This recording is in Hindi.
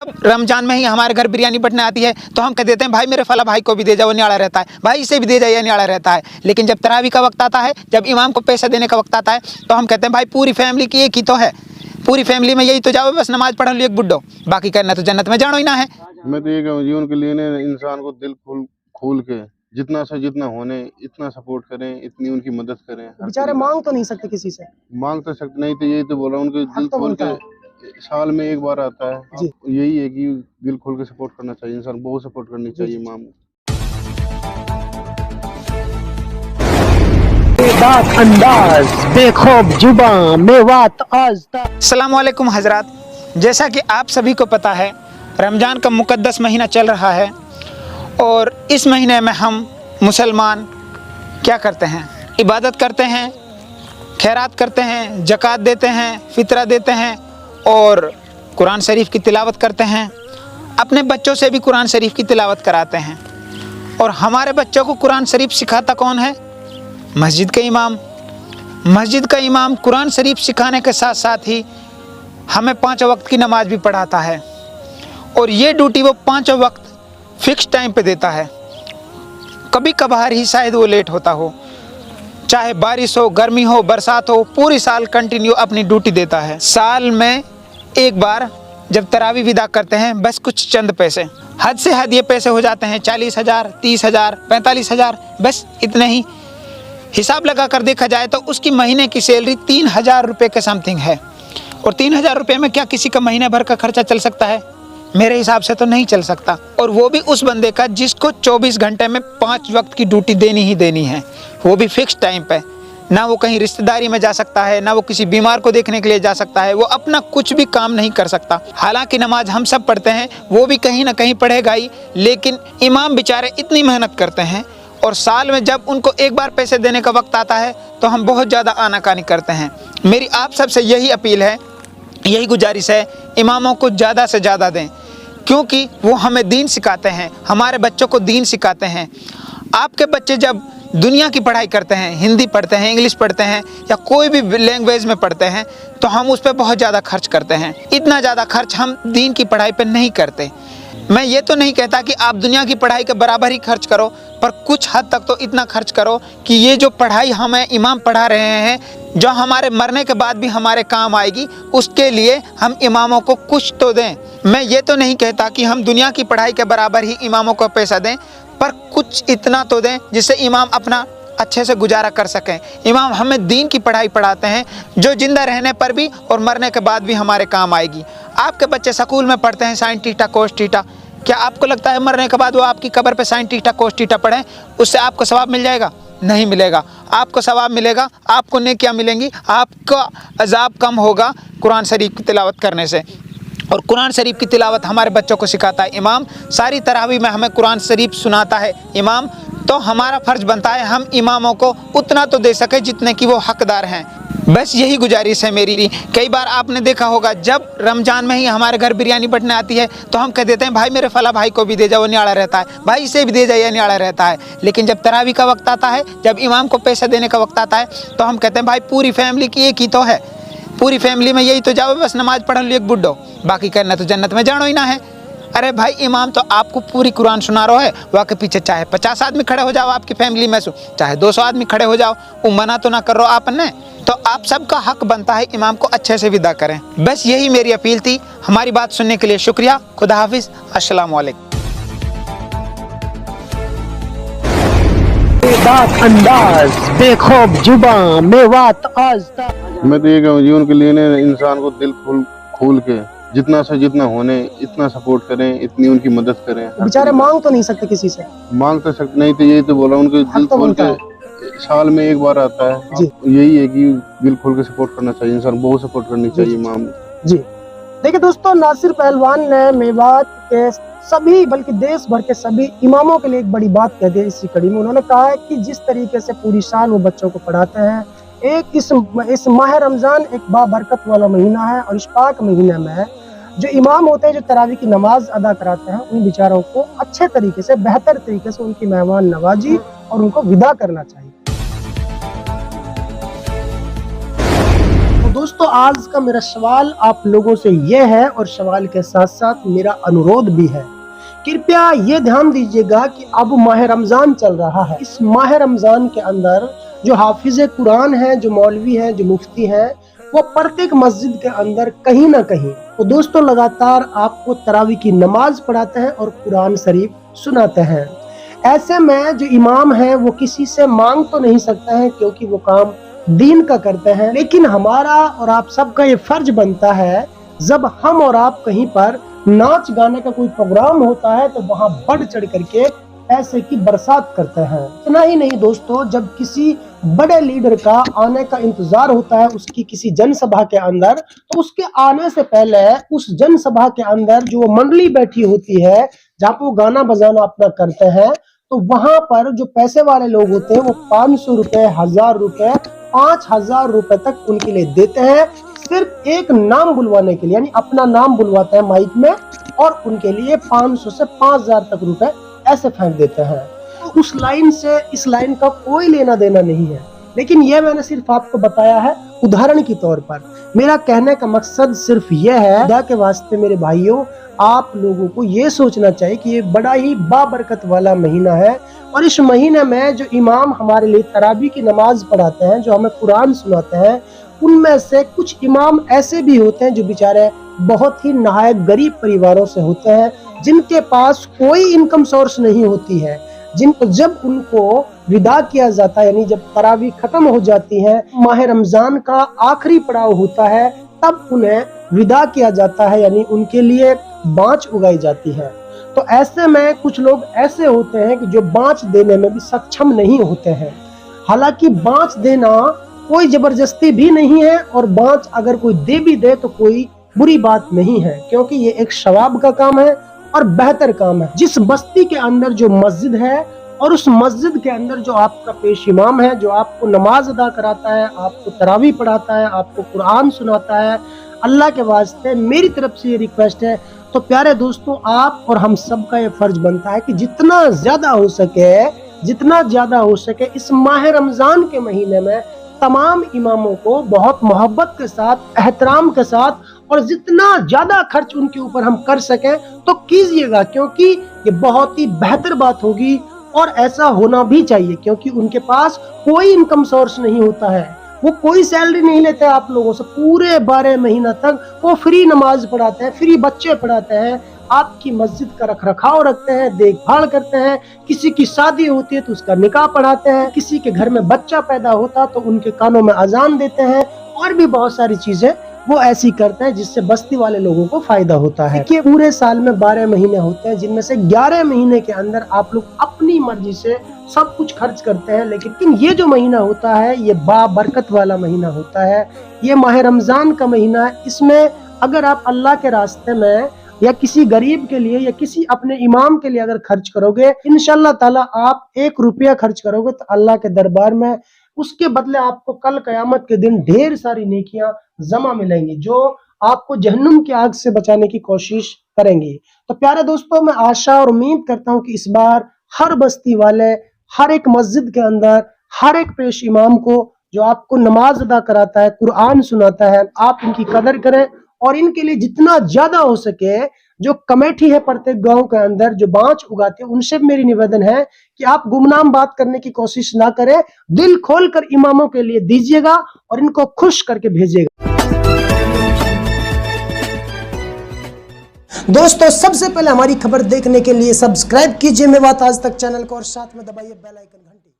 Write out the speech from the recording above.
रमजान में ही हमारे घर बिरयानी बटने आती है तो हम कह देते हैं भाई मेरे फला भाई को भी दे जाओ, न्याड़ा रहता है, भाई इसे भी दे जाइए, न्याड़ा रहता है। लेकिन जब तरावी का वक्त आता है, जब इमाम को पैसा देने का वक्त आता है, तो हम कहते हैं भाई पूरी फैमिली की एक ही तो है, पूरी फैमिली में यही तो जाओ, बस नमाज पढ़ लो एक बुड्ढो, बाकी करना तो जन्नत में जानो ही ना है। मैं तो ये कहूँ जीवन के लिए इंसान को दिल खोल के जितना से जितना होने इतना सपोर्ट करें, इतनी उनकी मदद करें। बेचारे मांग तो नहीं सकते किसी से, मांग तो सकते नहीं, तो यही तो बोल रहा हूँ, उनके दिल खोल के साल में एक बार आता है जी। यही है कि दिल खोल के सपोर्ट करना चाहिए, इंसान बहुत सपोर्ट करनी चाहिए इमाम को। अस्सलाम वालेकुम हजरात, जैसा कि आप सभी को पता है रमज़ान का मुक़द्दस महीना चल रहा है और इस महीने में हम मुसलमान क्या करते हैं, इबादत करते हैं, खैरात करते हैं, ज़कात देते हैं, फ़ितरा देते हैं और कुरान शरीफ की तिलावत करते हैं। अपने बच्चों से भी कुरान शरीफ की तिलावत कराते हैं और हमारे बच्चों को कुरान शरीफ सिखाता कौन है? मस्जिद का इमाम। मस्जिद का इमाम कुरान शरीफ सिखाने के साथ साथ ही हमें 5 वक्त की नमाज भी पढ़ाता है और ये ड्यूटी वो 5 वक्त फिक्स टाइम पे देता है। कभी कभार ही शायद वो लेट होता हो, चाहे बारिश हो, गर्मी हो, बरसात हो, पूरी साल कंटिन्यू अपनी ड्यूटी देता है। साल में एक बार जब तरावी विदा करते हैं, बस कुछ चंद पैसे, हद से हद ये पैसे हो जाते हैं 40,000, 30,000, 45,000, बस इतने ही। हिसाब लगा कर देखा जाए तो उसकी महीने की सैलरी 3,000 रुपये के समथिंग है और 3,000 रुपये में क्या किसी का महीने भर का खर्चा चल सकता है? मेरे हिसाब से तो नहीं चल सकता। और वो भी उस बंदे का जिसको 24 घंटे में 5 वक्त की ड्यूटी देनी ही देनी है, वो भी फिक्स टाइम पे। ना वो कहीं रिश्तेदारी में जा सकता है, ना वो किसी बीमार को देखने के लिए जा सकता है, वो अपना कुछ भी काम नहीं कर सकता। हालांकि नमाज हम सब पढ़ते हैं, वो भी कहीं ना कहीं पढ़ेगा ही, लेकिन इमाम बेचारे इतनी मेहनत करते हैं और साल में जब उनको एक बार पैसे देने का वक्त आता है तो हम बहुत ज़्यादा आनाकानी करते हैं। मेरी आप सबसे यही अपील है, यही गुजारिश है, इमामों को ज़्यादा से ज़्यादा दें, क्योंकि वो हमें दीन सिखाते हैं, हमारे बच्चों को दीन सिखाते हैं। आपके बच्चे जब दुनिया की पढ़ाई करते हैं, हिंदी पढ़ते हैं, इंग्लिश पढ़ते हैं या कोई भी लैंग्वेज में पढ़ते हैं, तो हम उस पर बहुत ज़्यादा खर्च करते हैं। इतना ज़्यादा खर्च हम दीन की पढ़ाई पर नहीं करते। मैं ये तो नहीं कहता कि आप दुनिया की पढ़ाई के बराबर ही खर्च करो, पर कुछ हद तक तो इतना खर्च करो कि ये जो पढ़ाई हमें इमाम पढ़ा रहे हैं, जो हमारे मरने के बाद भी हमारे काम आएगी, उसके लिए हम इमामों को कुछ तो दें। मैं ये तो नहीं कहता कि हम दुनिया की पढ़ाई के बराबर ही इमामों को पैसा दें, पर कुछ इतना तो दें जिससे इमाम अपना अच्छे से गुजारा कर सकें। इमाम हमें दीन की पढ़ाई पढ़ाते हैं जो जिंदा रहने पर भी और मरने के बाद भी हमारे काम आएगी। आपके बच्चे स्कूल में पढ़ते हैं साइन थीटा कोस थीटा, क्या आपको लगता है मरने के बाद वो आपकी कब्र पे साइन थीटा कोस थीटा पढ़ें, उससे आपको सवाब मिल जाएगा? नहीं मिलेगा। आपको सवाब मिलेगा, आपको नेकियां मिलेंगी, आपका अजाब कम होगा कुरान शरीफ की तिलावत करने से। और कुरान शरीफ की तिलावत हमारे बच्चों को सिखाता है इमाम। सारी तरावी में हमें कुरान शरीफ सुनाता है इमाम, तो हमारा फ़र्ज़ बनता है हम इमामों को उतना तो दे सके जितने की वो हकदार हैं। बस यही गुजारिश है मेरी। कई बार आपने देखा होगा जब रमज़ान में ही हमारे घर बिरयानी बटने आती है तो हम कह देते हैं भाई मेरे फला भाई को भी दे जाओ, न्याड़ा रहता है, भाई इसे भी दे जाइए, न्याड़ा रहता है। लेकिन जब तरावी का वक्त आता है, जब इमाम को पैसा देने का वक्त आता है, तो हम कहते हैं भाई पूरी फैमिली की एक ही तो है, पूरी फैमिली में यही तो जाओ, बस नमाज पढ़ लो एक बुड्ढो, बाकी करना तो जन्नत में जानो ही ना है। अरे भाई इमाम तो आपको पूरी कुरान सुना रहा है, वहाँ के पीछे चाहे 50 आदमी खड़े हो जाओ आपकी फैमिली में से, चाहे 200 आदमी खड़े हो जाओ, वो मना तो ना कर रहा आपने, तो आप सबका हक बनता है इमाम को अच्छे से विदा करें। बस यही मेरी अपील थी। हमारी बात सुनने के लिए शुक्रिया। खुदा हाफिज। अस्सलाम वालेकुम। मैं तो ये कहूँ जीवन के लिए इंसान को दिल खोल के जितना से जितना होने इतना सपोर्ट करें, इतनी उनकी मदद करें। बेचारे मांग तो नहीं सकते किसी से, मांग तो सकते नहीं, तो यही तो बोला, उनके दिल खोल के साल में एक बार आता है जी। यही है कि दिल खोल के सपोर्ट करना चाहिए, इंसान बहुत सपोर्ट करनी चाहिए इमाम जी। देखिए दोस्तों, नासिर पहलवान ने मेवात के सभी बल्कि देश भर के सभी इमामों के लिए एक बड़ी बात कह दी इसी कड़ी में। उन्होंने कहा है कि जिस तरीके से पूरी साल वो बच्चों को पढ़ाते हैं, एक इस माह रमजान एक बाबरकत वाला महीना है और इस पाक महीने में जो इमाम होते हैं, जो तरावी की नमाज अदा कराते हैं, उन बेचारों को अच्छे तरीके से, बेहतर तरीके से उनकी मेहमान नवाजी और उनको विदा करना चाहिए। दोस्तों आज का मेरा सवाल आप लोगों से यह है और सवाल के साथ साथ मेरा अनुरोध भी है, कृपया ये ध्यान दीजिएगा कि अब माह रमजान चल रहा है। इस माह रमजान के अंदर जो हाफिज कुरान है, जो मौलवी है, जो मुफ्ती है, वो प्रत्येक मस्जिद के अंदर कहीं ना कहीं तो दोस्तों लगातार आपको तरावी की नमाज पढ़ाते हैं और कुरान शरीफ सुनाते हैं। ऐसे में जो इमाम है वो किसी से मांग तो नहीं सकते हैं क्योंकि वो काम दीन का करते हैं, लेकिन हमारा और आप सबका ये फर्ज बनता है जब हम और आप कहीं पर नाच गाने का कोई प्रोग्राम होता है तो वहाँ बढ़ चढ़ करके पैसे की बरसात करते हैं। इतना ही नहीं दोस्तों, जब किसी बड़े लीडर का आने का इंतजार होता है उसकी किसी जनसभा के अंदर, तो उसके आने से पहले उस जनसभा के अंदर जो मंडली बैठी होती है जहाँ पे वो गाना बजाना अपना करते हैं, तो वहां पर जो पैसे वाले लोग होते हैं वो 500 रुपए, 1000 रुपए, 5000 रुपए तक उनके लिए देते हैं, सिर्फ एक नाम बुलवाने के लिए, यानी अपना नाम बुलवाते हैं माइक में और उनके लिए 500 से 5000 तक रुपए ऐसे फेंक देते हैं। तो उस लाइन से इस लाइन का कोई लेना देना नहीं है, लेकिन ये मैंने सिर्फ आपको बताया है उदाहरण के तौर पर। मेरा कहने का मकसद सिर्फ यह है, खुदा के वास्ते मेरे भाइयों, आप लोगों को ये सोचना चाहिए कि ये बड़ा ही बाबरकत वाला महीना है और इस महीने में जो इमाम हमारे लिए तरावी की नमाज पढ़ाते हैं, जो हमें कुरान सुनाते हैं, उनमें से कुछ इमाम ऐसे भी होते हैं जो बेचारे बहुत ही नहायत गरीब परिवारों से होते हैं, जिनके पास कोई इनकम सोर्स नहीं होती है, जिनको जब उनको विदा किया जाता है, यानी जब तरावी खत्म हो जाती है, माह रमजान का आखिरी पड़ाव होता है, तब उन्हें विदा किया जाता है, यानी उनके लिए बाँच उगाई जाती है। तो ऐसे में कुछ लोग ऐसे होते हैं कि जो बाँच देने में भी सक्षम नहीं होते हैं। हालांकि बाँच देना कोई जबरदस्ती भी नहीं है और बाँच अगर कोई दे भी दे तो कोई बुरी बात नहीं है, क्योंकि ये एक सवाब का काम है और बेहतर काम है। जिस बस्ती के अंदर जो मस्जिद है और उस मस्जिद के अंदर जो आपका पेश इमाम है, जो आपको नमाज अदा कराता है, आपको तरावी पढ़ाता है, आपको कुरान सुनाता है, अल्लाह के वास्ते मेरी तरफ से ये रिक्वेस्ट है, तो प्यारे दोस्तों आप और हम सब का ये फर्ज बनता है कि जितना ज्यादा हो सके इस माह रमजान के महीने में तमाम इमामों को बहुत मोहब्बत के साथ, एहतराम के साथ और जितना ज्यादा खर्च उनके ऊपर हम कर सकें तो कीजिएगा, क्योंकि ये बहुत ही बेहतर बात होगी और ऐसा होना भी चाहिए, क्योंकि उनके पास कोई इनकम सोर्स नहीं होता है, वो कोई सैलरी नहीं लेते आप लोगों से, पूरे 12 महीना तक वो फ्री नमाज पढ़ाते हैं, फ्री बच्चे पढ़ाते हैं, आपकी मस्जिद का रखरखाव रखते हैं, देखभाल करते हैं, किसी की शादी होती है तो उसका निकाह पढ़ाते हैं, किसी के घर में बच्चा पैदा होता तो उनके कानों में अजान देते हैं, और भी बहुत सारी चीजें वो ऐसी करते हैं जिससे बस्ती वाले लोगों को फायदा होता है। देखिए पूरे साल में 12 महीने होते हैं, जिनमें से 11 महीने के अंदर आप लोग अपनी मर्जी से सब कुछ खर्च करते हैं, लेकिन ये जो महीना होता है ये बाबरकत वाला महीना होता है, ये माह रमजान का महीना है। इसमें अगर आप अल्लाह के रास्ते में या किसी गरीब के लिए या किसी अपने इमाम के लिए अगर खर्च करोगे, इंशाल्लाह ताला आप 1 रुपया खर्च करोगे तो अल्लाह के दरबार में उसके बदले आपको कल कयामत के दिन ढेर सारी नेकियां जमा मिलेंगी, जो आपको जहन्नुम की आग से बचाने की कोशिश करेंगी। तो प्यारे दोस्तों, मैं आशा और उम्मीद करता हूँ कि इस बार हर बस्ती वाले, हर एक मस्जिद के अंदर, हर एक पेश इमाम को जो आपको नमाज अदा कराता है, कुरान सुनाता है, आप इनकी कदर करें और इनके लिए जितना ज्यादा हो सके जो कमेटी है प्रत्येक गांव के अंदर जो बाँच उगाते हैं, उनसे मेरी निवेदन है कि आप गुमनाम बात करने की कोशिश ना करें, दिल खोलकर इमामों के लिए दीजिएगा और इनको खुश करके भेजिएगा। दोस्तों सबसे पहले हमारी खबर देखने के लिए सब्सक्राइब कीजिए मेवात आज तक चैनल को और साथ में दबाइए बेल आइकन घंटी।